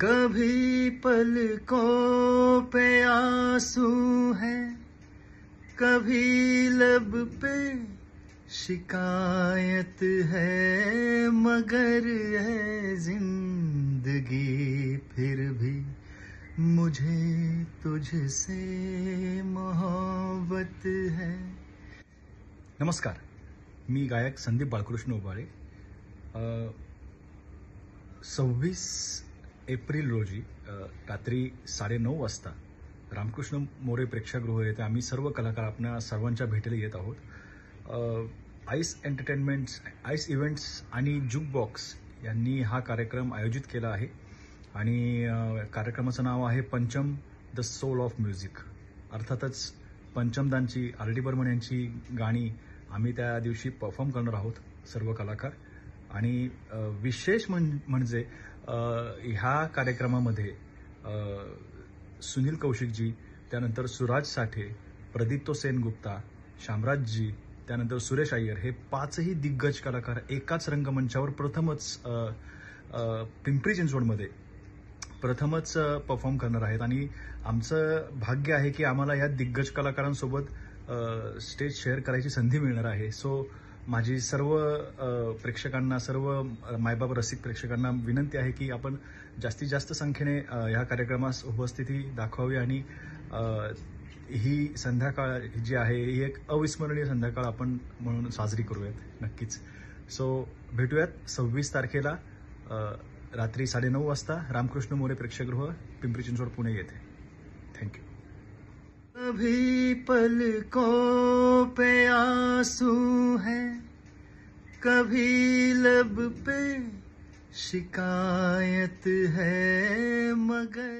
कभी पलकों पे आंसू है, कभी लब पे शिकायत है, मगर है जिंदगी फिर भी मुझे तुझसे मोहब्बत है. नमस्कार, मी गायक संदीप बाळकृष्ण उबाळे. 26 एप्रिल रोजी रात्री 9:30 वाजता रामकृष्ण मोरे प्रेक्षागृह येथे आम्ही सर्व कलाकार आपल्या सर्वांच्या भेटीला येत आहोत. आईस एंटरटेनमेंट्स, आईस इव्हेंट्स आणि जुक बॉक्स यांनी हा कार्यक्रम आयोजित केला आहे आणि कार्यक्रमाचं नाव आहे पंचम द सोल ऑफ म्युझिक. अर्थातच पंचमदांची आर डी बर्मन यांची गाणी आम्ही त्या दिवशी परफॉर्म करणार आहोत सर्व कलाकार. आणि विशेष म्हणजे ह्या कार्यक्रमामध्ये सुनील कौशिकजी, त्यानंतर सुराज साठे, प्रदीप्तो सेनगुप्ता, शामराजजी, त्यानंतर सुरेश अय्यर हे पाचही दिग्गज कलाकार एकाच रंगमंचावर पिंपरी चिंचवडमध्ये प्रथमच परफॉर्म करणार आहेत. आणि आमचं भाग्य आहे की आम्हाला या दिग्गज कलाकारांसोबत स्टेज शेअर करायची संधी मिळणार आहे. सो माझी सर्व प्रेक्षकांना, सर्व मायबाप रसिक प्रेक्षकांना विनंती आहे की आपण जास्तीत जास्त संख्येने ह्या कार्यक्रमास उपस्थिती दाखवावी आणि ही संध्याकाळ जी आहे ही एक अविस्मरणीय संध्याकाळ आपण म्हणून साजरी करूयात नक्कीच. सो भेटूयात 26 तारखेला रात्री 9:30 वाजता रामकृष्ण मोरे प्रेक्षागृह, पिंपरी चिंचवड, पुणे येथे. थँक्यू. कभी पलकों पे आंसू है, कभी लब पे शिकायत है, मगर